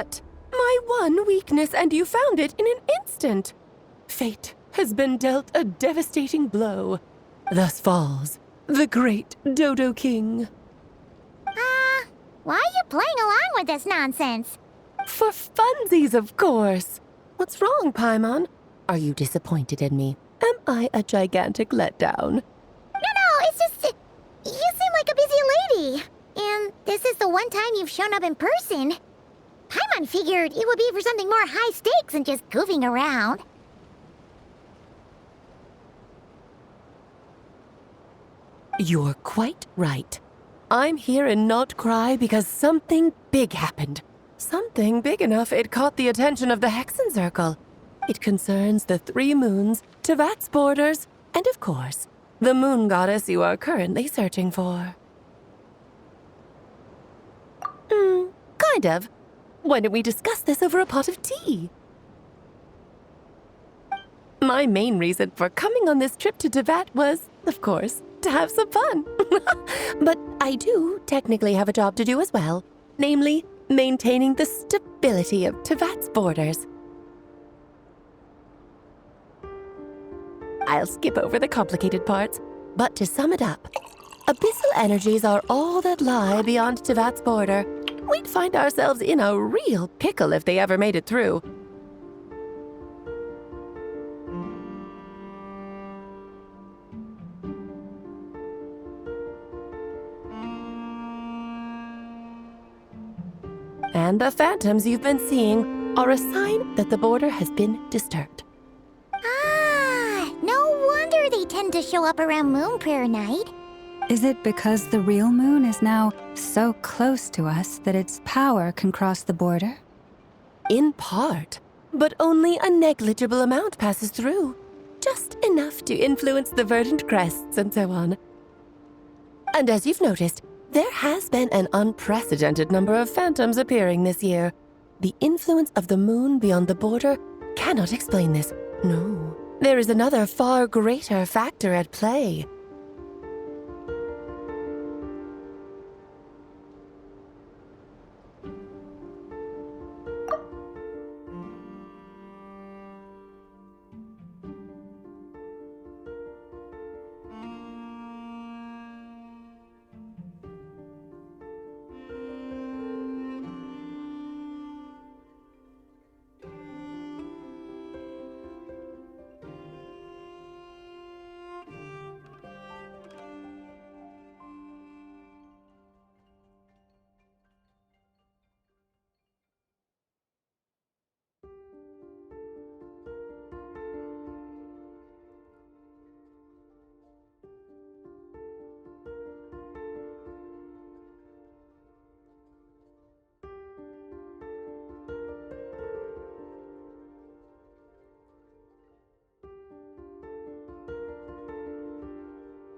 that? My one weakness, and you found it in an instant. Fate has been dealt a devastating blow. Thus falls the great Dodo King. Why are you playing along with this nonsense? For funsies, of course. What's wrong, Paimon? Are you disappointed in me? Am I a gigantic letdown? No, it's just... You seem like a busy lady. And this is the one time you've shown up in person. Paimon figured it would be for something more high stakes than just goofing around. You're quite right. I'm here in Not Cry because something big happened. Something big enough it caught the attention of the Hexen Circle. It concerns the 3 moons, Tevat's borders, and of course, the moon goddess you are currently searching for. Kind of. Why don't we discuss this over a pot of tea? My main reason for coming on this trip to Tevat was, of course, to have some fun. But I do technically have a job to do as well, namely, maintaining the stability of Tevat's borders. I'll skip over the complicated parts, but to sum it up, abyssal energies are all that lie beyond Tevat's border. We'd find ourselves in a real pickle if they ever made it through. And the phantoms you've been seeing are a sign that the border has been disturbed. No wonder they tend to show up around Moon Prayer Night. Is it because the real moon is now so close to us that its power can cross the border? In part, but only a negligible amount passes through. Just enough to influence the verdant crests and so on. And as you've noticed, there has been an unprecedented number of phantoms appearing this year. The influence of the moon beyond the border cannot explain this. No, there is another far greater factor at play.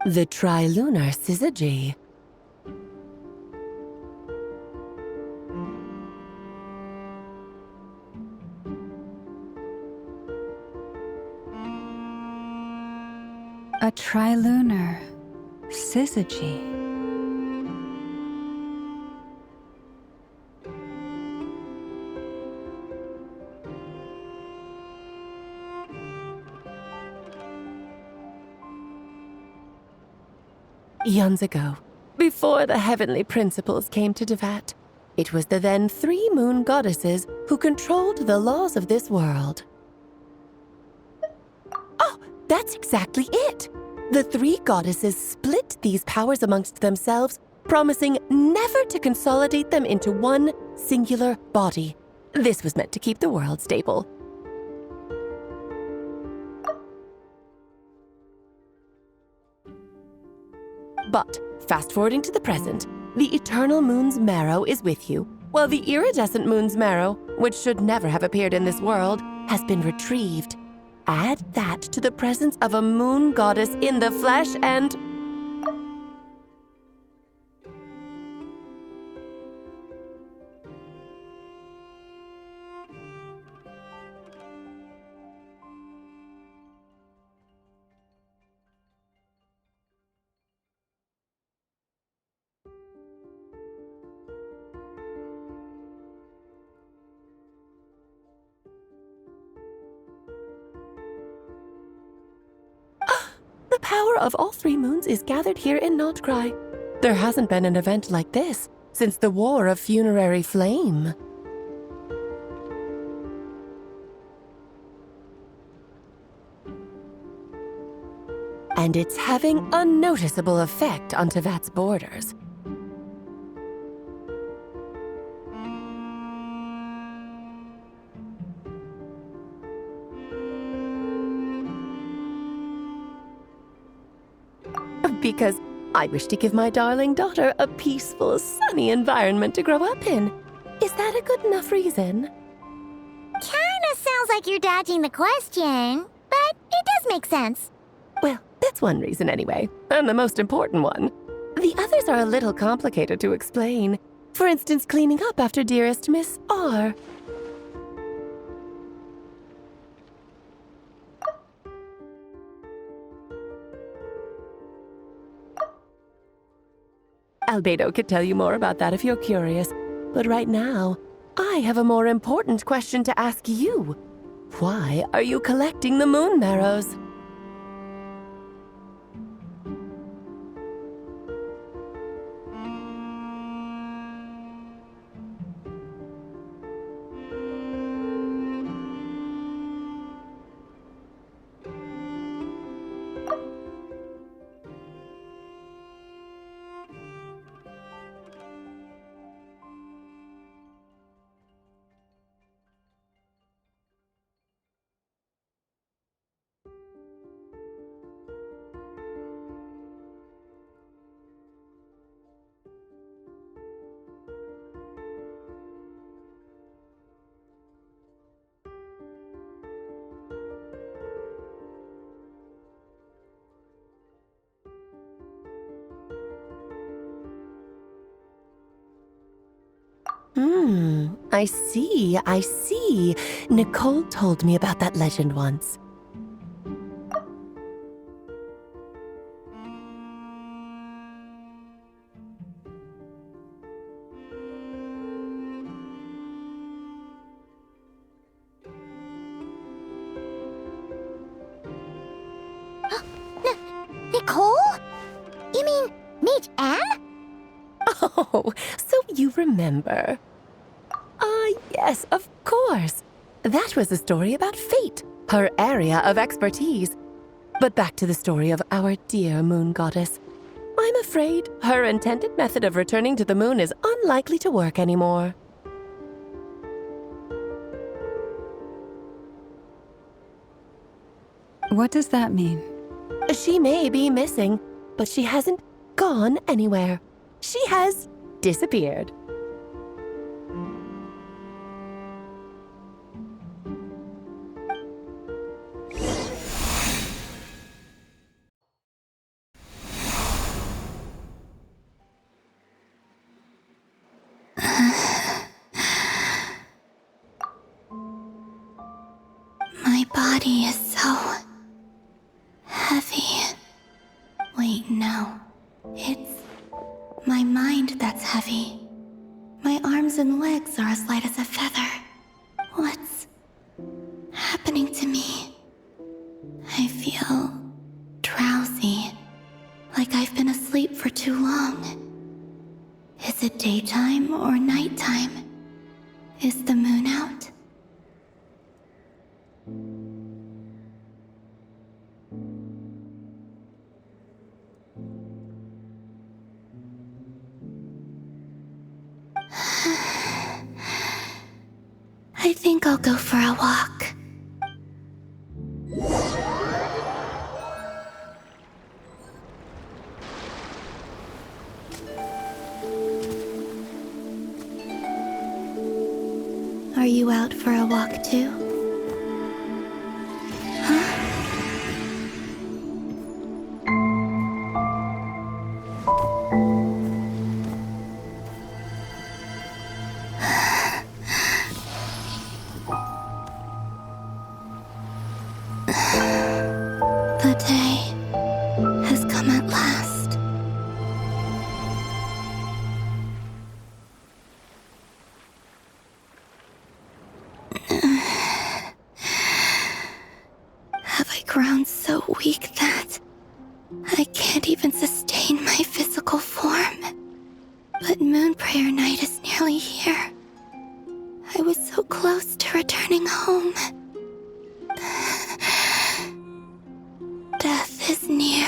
The trilunar syzygy. A trilunar syzygy. Eons ago, before the heavenly principles came to Tevat, it was the then 3 moon goddesses who controlled the laws of this world. Oh, that's exactly it! The 3 goddesses split these powers amongst themselves, promising never to consolidate them into one singular body. This was meant to keep the world stable. But, fast-forwarding to the present, the eternal moon's marrow is with you, while the iridescent moon's marrow, which should never have appeared in this world, has been retrieved. Add that to the presence of a moon goddess in the flesh and... power of all three moons is gathered here in Notcry. There hasn't been an event like this since the War of Funerary Flame. And it's having a noticeable effect on Tevat's borders. Because I wish to give my darling daughter a peaceful, sunny environment to grow up in. Is that a good enough reason? Kinda sounds like you're dodging the question, but it does make sense. Well, that's one reason anyway, and the most important one. The others are a little complicated to explain. For instance, cleaning up after dearest Miss R. Albedo could tell you more about that if you're curious, but right now, I have a more important question to ask you. Why are you collecting the moon marrows? I see. Nicole told me about that legend once. Nicole? You mean Mage Anne? Oh, so you remember. Yes, of course. That was a story about fate, her area of expertise. But back to the story of our dear moon goddess. I'm afraid her intended method of returning to the moon is unlikely to work anymore. What does that mean? She may be missing, but she hasn't gone anywhere. She has disappeared. My body is so heavy. Wait, no. It's my mind that's heavy. My arms and legs are as light as a feather. What's happening to me? I feel drowsy, like I've been asleep for too long. Is it daytime or nighttime? Is the moon out? I think I'll go for a walk. Are you out for a walk too? The day has come at last. Have I grown so weak that I can't even sustain my physical form. But Moon Prayer Night is nearly here. I was so close to returning home. Death is near.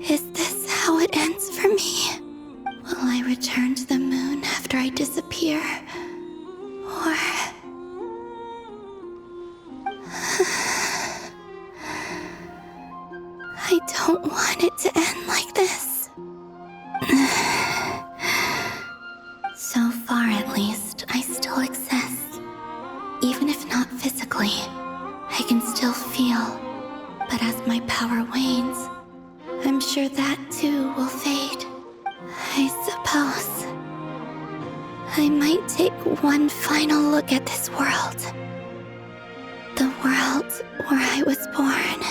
Is this how it ends for me? Will I return to the moon after I disappear? Or... I don't want it to end like this. So far, at least, I still exist. Even if not physically, I can still feel. But as my power wanes, I'm sure that too will fade. I suppose I might take one final look at this world. The world where I was born.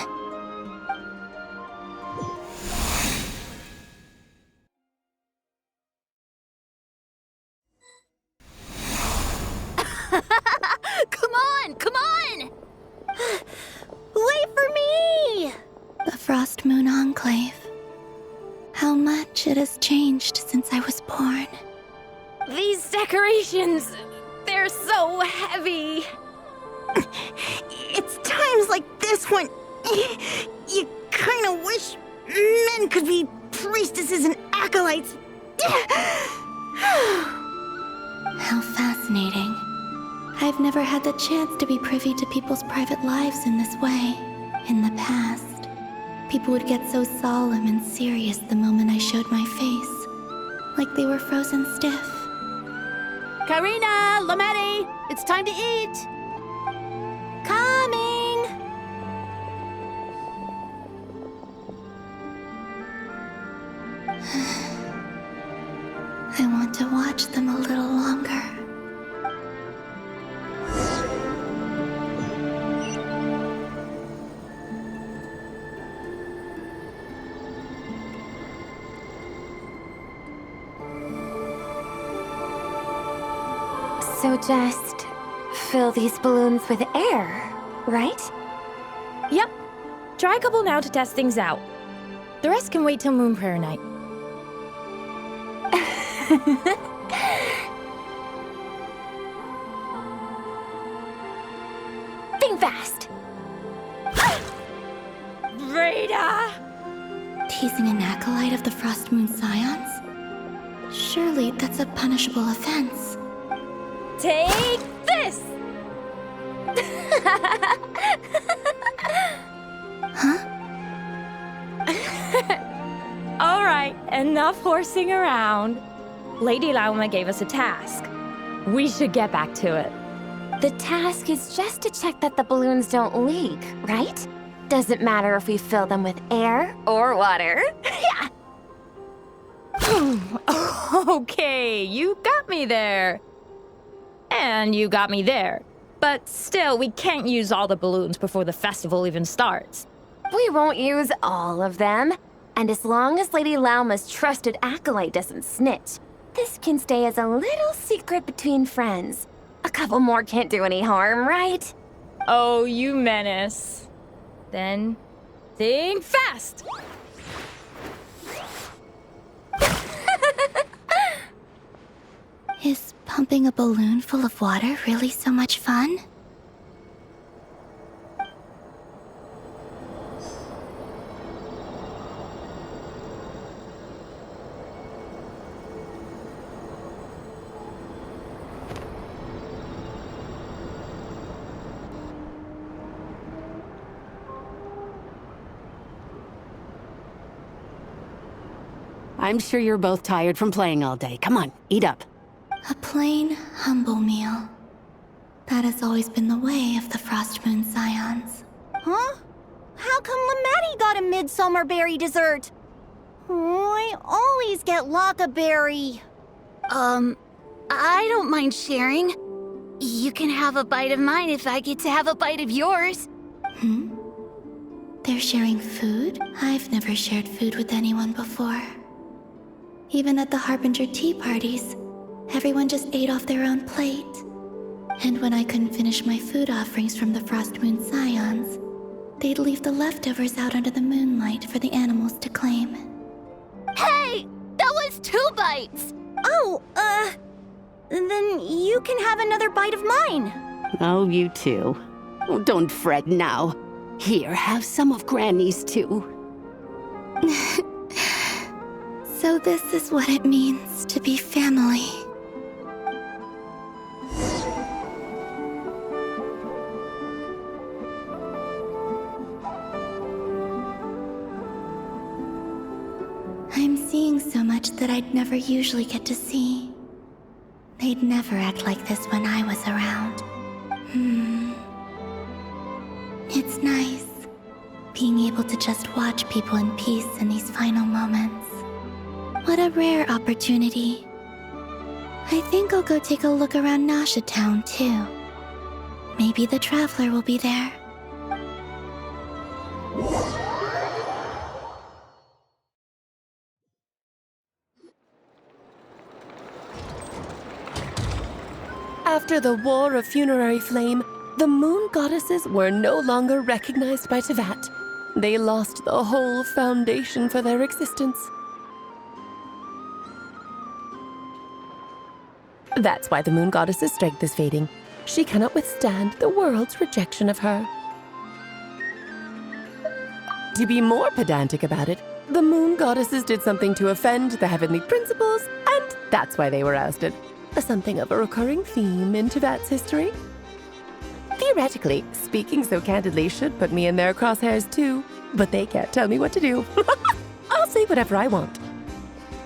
Come on! Come on! Wait for me! The Frost Moon Enclave. How much it has changed since I was born. These decorations, they're so heavy. It's times like this when you kind of wish men could be priestesses and acolytes. How fascinating. I've never had the chance to be privy to people's private lives in this way. In the past, people would get so solemn and serious the moment I showed my face, like they were frozen stiff. Karina, Lametti, it's time to eat. Coming! I want to watch them a little longer. So just fill these balloons with air, right? Yep. Try a couple now to test things out. The rest can wait till Moon Prayer Night. Think fast! Rita! Teasing an acolyte of the Frost Moon Scions? Surely that's a punishable offense. Take this! Huh? All right, enough horsing around. Lady Lauma gave us a task. We should get back to it. The task is just to check that the balloons don't leak, right? Doesn't matter if we fill them with air or water. Yeah. Okay, you got me there. And you got me there. But still, we can't use all the balloons before the festival even starts. We won't use all of them. And as long as Lady Lauma's trusted acolyte doesn't snitch, this can stay as a little secret between friends. A couple more can't do any harm, right? Oh, you menace. Then, think fast! Is pumping a balloon full of water really so much fun? I'm sure you're both tired from playing all day. Come on, eat up. A plain, humble meal. That has always been the way of the Frost Moon Scions. Huh? How come Lametti got a midsummer berry dessert? Oh, I always get lockaberry. I don't mind sharing. You can have a bite of mine if I get to have a bite of yours. They're sharing food? I've never shared food with anyone before. Even at the Harbinger tea parties, everyone just ate off their own plate. And when I couldn't finish my food offerings from the Frost Moon Scions, they'd leave the leftovers out under the moonlight for the animals to claim. Hey! That was 2 bites! Oh, then you can have another bite of mine. Oh, you too. Oh, don't fret now. Here, have some of Granny's too. So this is what it means to be family. I'm seeing so much that I'd never usually get to see. They'd never act like this when I was around. It's nice, being able to just watch people in peace in these final moments. What a rare opportunity. I think I'll go take a look around Nasha Town, too. Maybe the Traveler will be there. After the War of Funerary Flame, the Moon Goddesses were no longer recognized by Tevat. They lost the whole foundation for their existence. That's why the Moon Goddess's strength is fading. She cannot withstand the world's rejection of her. To be more pedantic about it, the Moon Goddesses did something to offend the heavenly principles, and that's why they were ousted. Something of a recurring theme in Tevat's history. Theoretically, speaking so candidly should put me in their crosshairs too, but they can't tell me what to do. I'll say whatever I want.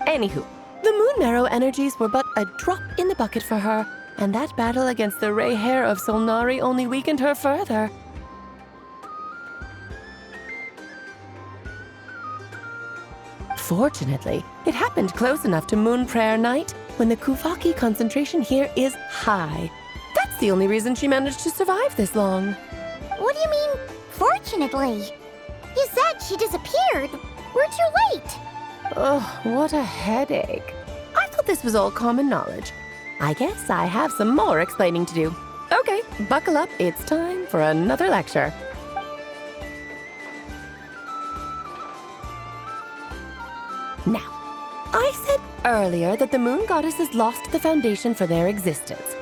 Anywho, the Moon Marrow energies were but a drop in the bucket for her, and that battle against the Ray Hair of Solnari only weakened her further. Fortunately, it happened close enough to Moon Prayer Night when the Kuvaki concentration here is high. That's the only reason she managed to survive this long. What do you mean, fortunately? You said she disappeared. We're too late. Oh, what a headache. I thought this was all common knowledge. I guess I have some more explaining to do. Okay, buckle up. It's time for another lecture. Now, I said earlier that the Moon Goddesses lost the foundation for their existence.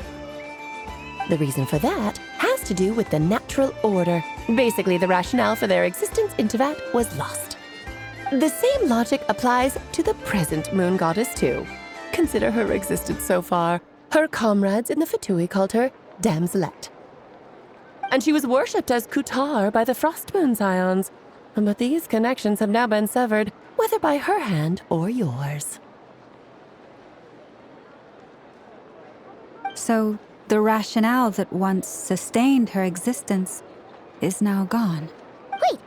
The reason for that has to do with the natural order. Basically, the rationale for their existence in Tevat was lost. The same logic applies to the present Moon Goddess, too. Consider her existence so far. Her comrades in the Fatui called her Damselette. And she was worshipped as Kutar by the Frost Moon Scions. But these connections have now been severed, whether by her hand or yours. So, the rationale that once sustained her existence is now gone. Wait,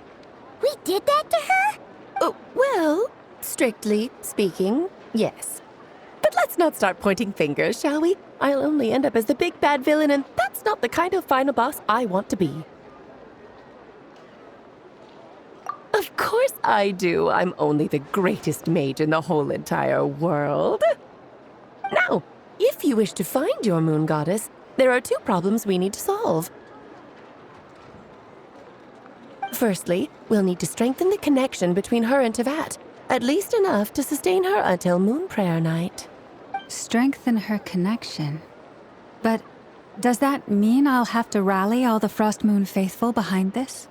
we did that to her? Oh, well, strictly speaking, yes. But let's not start pointing fingers, shall we? I'll only end up as the big bad villain, and that's not the kind of final boss I want to be. Of course I do. I'm only the greatest mage in the whole entire world. Now, if you wish to find your Moon Goddess, there are 2 problems we need to solve. Firstly, we'll need to strengthen the connection between her and Tevat, at least enough to sustain her until Moon Prayer Night. Strengthen her connection. But does that mean I'll have to rally all the Frost Moon faithful behind this?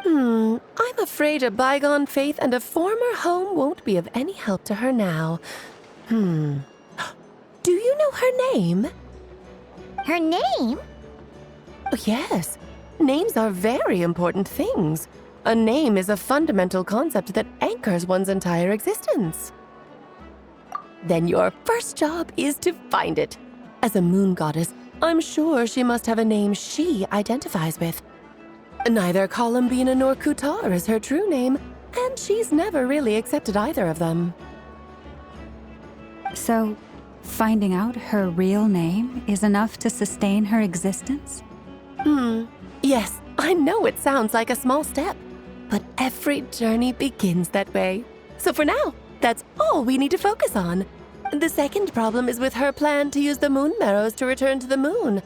I'm afraid a bygone faith and a former home won't be of any help to her now. Do you know her name? Her name? Oh, yes. Names are very important things. A name is a fundamental concept that anchors one's entire existence. Then your first job is to find it. As a Moon Goddess, I'm sure she must have a name she identifies with. Neither Columbina nor Kutar is her true name, and she's never really accepted either of them. So, finding out her real name is enough to sustain her existence? Yes, I know it sounds like a small step, but every journey begins that way. So for now, that's all we need to focus on. The second problem is with her plan to use the Moon Marrows to return to the moon.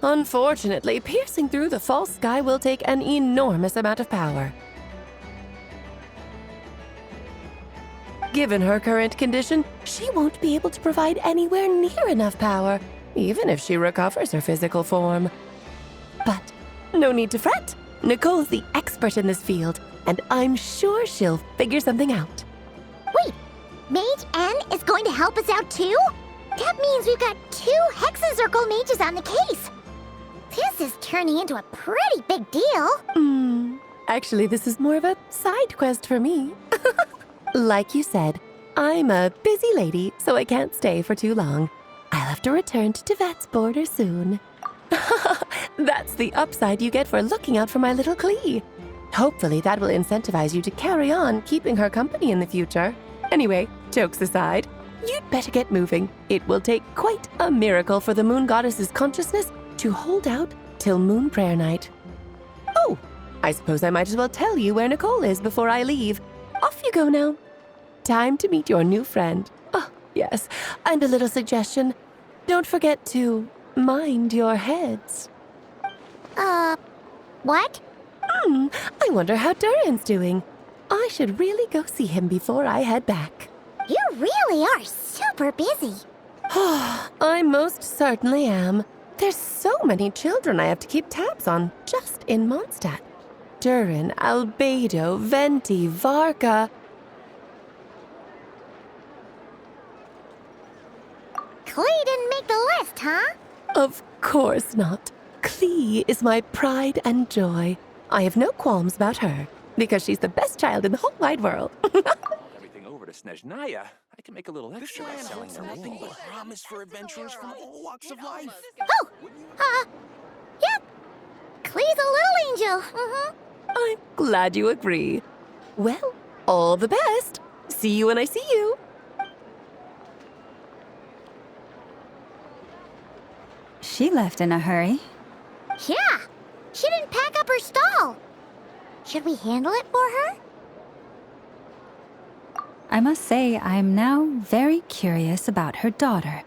Unfortunately, piercing through the false sky will take an enormous amount of power. Given her current condition, she won't be able to provide anywhere near enough power, even if she recovers her physical form. But no need to fret. Nicole's the expert in this field, and I'm sure she'll figure something out. Wait, Mage N is going to help us out too? That means we've got 2 Hexacircle mages on the case. This is turning into a pretty big deal. Actually, this is more of a side quest for me. Like you said, I'm a busy lady, so I can't stay for too long. I'll have to return to Tibet's border soon. That's the upside you get for looking out for my little Klee. Hopefully that will incentivize you to carry on keeping her company in the future. Anyway, jokes aside, you'd better get moving. It will take quite a miracle for the moon goddess's consciousness to hold out till moon prayer night. Oh, I suppose I might as well tell you where Nicole is before I leave. Off you go now. Time to meet your new friend. Oh, yes, and a little suggestion. Don't forget to mind your heads. What? I wonder how Durin's doing. I should really go see him before I head back. You really are super busy. I most certainly am. There's so many children I have to keep tabs on just in Mondstadt. Durin, Albedo, Venti, Varka. Klee didn't make the list, huh? Of course not. Klee is my pride and joy. I have no qualms about her, because she's the best child in the whole wide world. Everything over to Snezhnaya. I can make a little extra by selling them. Nothing but promise for adventurers from all walks of life. Yeah. Klee's a little angel. I'm glad you agree. Well, all the best. See you when I see you. She left in a hurry. Yeah, she didn't pack up her stall. Should we handle it for her? I must say, I'm now very curious about her daughter.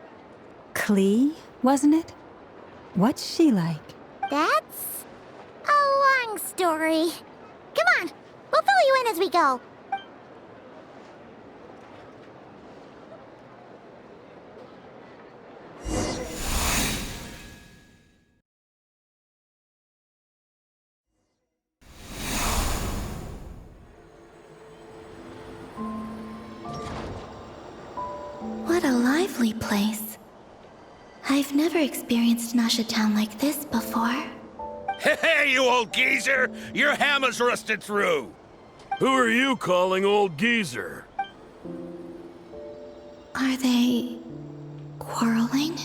Klee, wasn't it? What's she like? That's a long story. Come on, we'll fill you in as we go. What a lively place. I've never experienced Nasha Town like this before. Hey, you old geezer! Your hammer's rusted through! Who are you calling old geezer? Are they quarreling?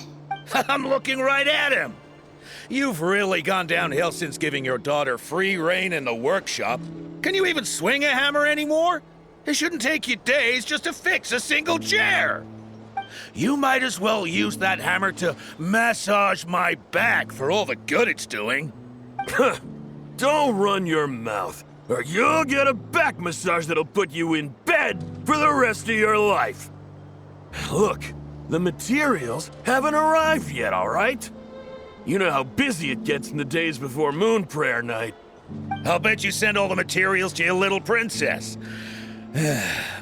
I'm looking right at him! You've really gone downhill since giving your daughter free rein in the workshop. Can you even swing a hammer anymore? It shouldn't take you days just to fix a single chair! You might as well use that hammer to massage my back for all the good it's doing. Don't run your mouth, or you'll get a back massage that'll put you in bed for the rest of your life. Look, the materials haven't arrived yet, all right? You know how busy it gets in the days before moon prayer night. I'll bet you send all the materials to your little princess.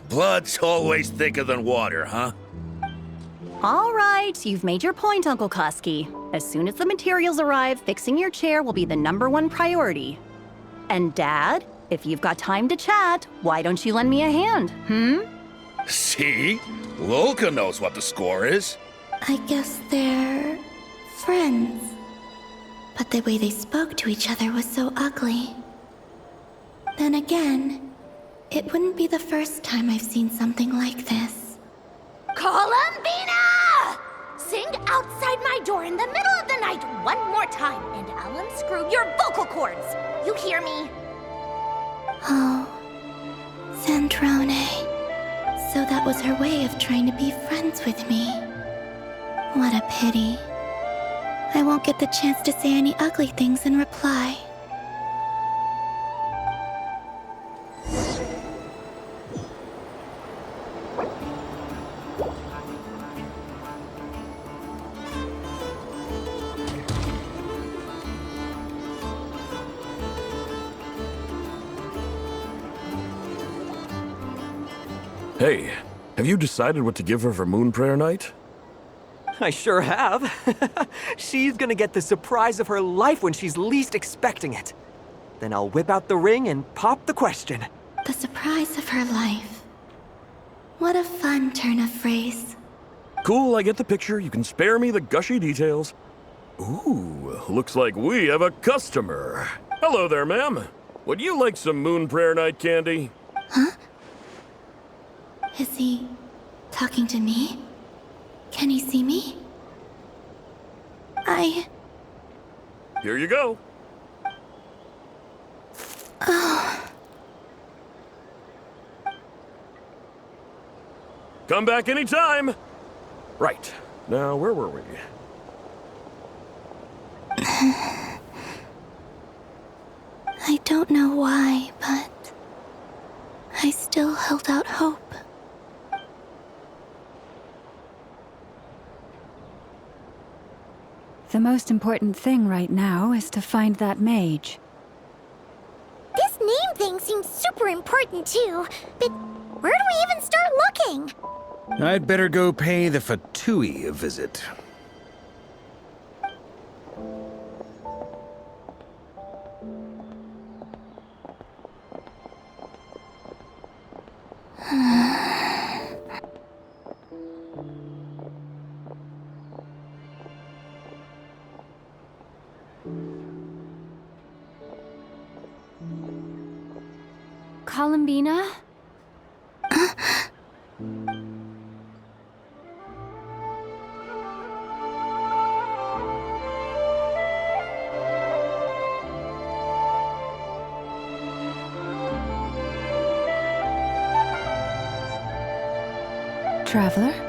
Blood's always thicker than water, huh? All right, you've made your point, Uncle Koski. As soon as the materials arrive, fixing your chair will be the #1 priority. And Dad, if you've got time to chat, why don't you lend me a hand, See? Lolka knows what the score is. I guess they're friends. But the way they spoke to each other was so ugly. Then again, it wouldn't be the first time I've seen something like this. Columbina! Sing outside my door in the middle of the night one more time, and I'll unscrew your vocal cords. You hear me? Oh, Sandrone. So that was her way of trying to be friends with me. What a pity. I won't get the chance to say any ugly things in reply. Hey, have you decided what to give her for Moon Prayer Night? I sure have. She's gonna get the surprise of her life when she's least expecting it. Then I'll whip out the ring and pop the question. The surprise of her life. What a fun turn of phrase. Cool, I get the picture. You can spare me the gushy details. Ooh, looks like we have a customer. Hello there, ma'am. Would you like some Moon Prayer Night candy? Huh? Is he talking to me? Can he see me? Here you go. Oh. Come back anytime. Right. Now, where were we? I don't know why, but I still held out hope. The most important thing right now is to find that mage. This name thing seems super important too, but where do we even start looking? I'd better go pay the Fatui a visit. Columbina? Traveler?